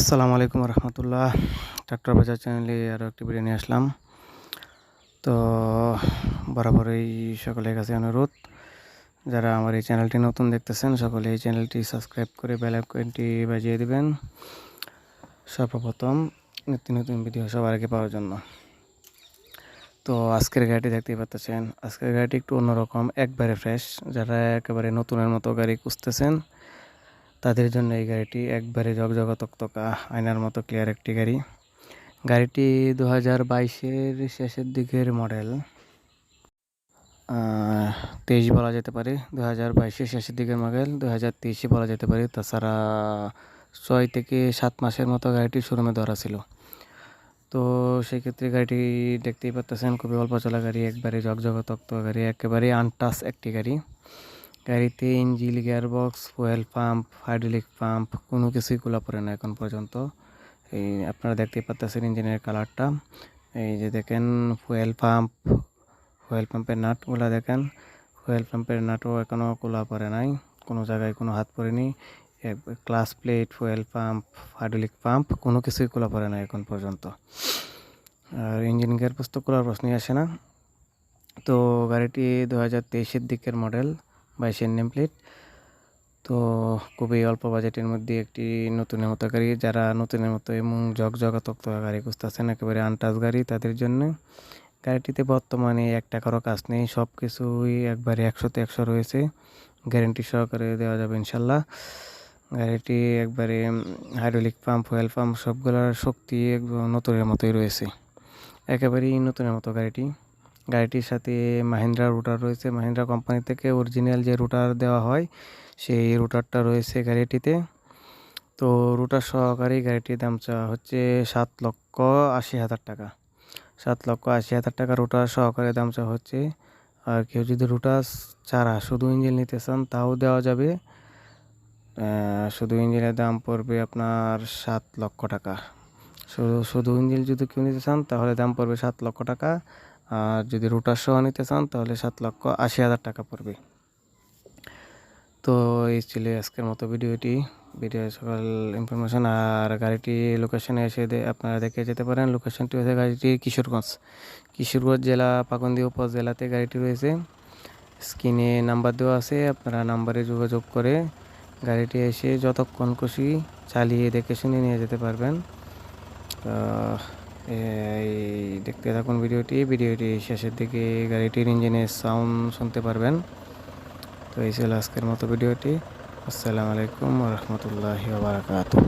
আসসালামু আলাইকুম রহমতুল্লাহ। ট্রাক্টর বাজার চ্যানেলে আরও একটি ভিডিও নিয়ে আসলাম। তো বরাবরই সকলের কাছে অনুরোধ, যারা আমার এই চ্যানেলটি নতুন দেখতেছেন সকলে এই চ্যানেলটি সাবস্ক্রাইব করে বেল আইকনটি বাজিয়ে দিবেন, সর্বপ্রথম নিত্য নতুন ভিডিও সবার আগে পাওয়ার জন্য। তো আজকের গাড়িটি দেখতেই পাচ্ছেন, আজকের গাড়িটি একটু অন্যরকম, একবারে ফ্রেশ। যারা একেবারে নতুনের মতো গাড়ি খুঁজতেছেন তাদের জন্য এই গাড়িটি একবারে ঝকঝকা তকতকা আয়নার মতো ক্লিয়ার একটি গাড়ি। গাড়িটি 2022-এর শেষের দিকের মডেল, 23 বলা যেতে পারে। 2022-এর শেষের দিকের মডেল, 2023 বলা যেতে পারে। তাছাড়া 6 থেকে 7 মাসের মতো গাড়িটি শোরুমে ধরা ছিল। তো সেক্ষেত্রে গাড়িটি দেখতেই পাচ্ছেন, খুবই অল্প চলা গাড়ি, একবারে ঝকঝকা তকতকা গাড়ি, একেবারে আনটাচ একটি গাড়ি। গাড়িতে engine, gearbox, fuel pump, hydraulic pump কোনো কিছুই খোলা পড়ে না এখন পর্যন্ত। এই আপনারা দেখতেই পাচ্ছেন ইঞ্জিনের কালারটা। এই যে দেখেন ফুয়েল পাম্পের নাটগুলো দেখেন, ফুয়েল পাম্পের নাটও এখনও খোলা পড়ে নাই, কোনো জায়গায় কোনো হাত পড়েনি। Class plate, fuel pump, hydraulic pump কোনো কিছুই খোলা পড়ে না এখন পর্যন্ত। আর ইঞ্জিন গিয়ারবক্স তো খোলার প্রশ্নই আসে না। তো গাড়িটি 2023-এর দিকের মডেল, 22-এর নেম প্লেট। তো খুবই অল্প বাজেটের মধ্যে একটি নতুনের মতো গাড়ি, যারা নতুনের মতো এবং ঝকঝকা তকতকা গাড়ি খুঁজতেছেন, একেবারে আনটাচ গাড়ি, তাদের জন্য। গাড়িটিতে বর্তমানে 1 টাকারও কাজ নেই, সব কিছুই একবারে 100-তে 100 রয়েছে, গ্যারেন্টি সহকারে দেওয়া যাবে ইনশাল্লাহ। গাড়িটি একবারে হাইড্রোলিক পাম্প, ফুয়েল পাম্প সবগুলোর শক্তি নতুনের মতোই রয়েছে, একেবারেই নতুনের মতো গাড়িটি। গাড়িটির সাথে মাহিন্দ্রা রুটার রয়েছে, মাহিন্দ্রা কোম্পানি থেকে অরিজিনাল যে রুটার দেওয়া হয় সেই রুটারটা রয়েছে গাড়িটিতে। তো রুটার সহকারে গাড়িটির দাম চাওয়া হচ্ছে 7,80,000 টাকা। 7,80,000 টাকা রুটার সহকারে দাম চাওয়া হচ্ছে। আর কেউ যদি রুটার ছাড়া শুধু ইঞ্জিন নিতে চান তাও দেওয়া যাবে। শুধু ইঞ্জিনের দাম পড়বে আপনার 7 লক্ষ টাকা। শুধু ইঞ্জিন যদি কেউ নিতে চান তাহলে দাম পড়বে 7 লক্ষ টাকা। আর যদি রুটার সহ নিতে চান তাহলে 7,80,000 টাকা পড়বে। তো এই ছিল আজকের মতো ভিডিও সকল ইনফরমেশন। আর গাড়িটি লোকেশনে এসে আপনারা দেখে যেতে পারেন। লোকেশনটি হচ্ছে গাড়িটি কিশোরগঞ্জ জেলা, পাকুন্দি উপজেলাতে গাড়িটি রয়েছে। স্ক্রিনে নাম্বার দেওয়া আছে, আপনারা নাম্বারে যোগাযোগ করে গাড়িটি এসে যতক্ষণ খুশি চালিয়ে দেখে শুনে নিয়ে যেতে পারবেন। এই দেখতে থাকুন ভিডিওটি শেষের দিকে গাড়িটির ইঞ্জিনের সাউন্ড শুনতে পারবেন। তো এই ছিল আজকের মতো ভিডিওটি। আসসালামু আলাইকুম ওয়া রাহমাতুল্লাহি ওয়া বারাকাতুহু।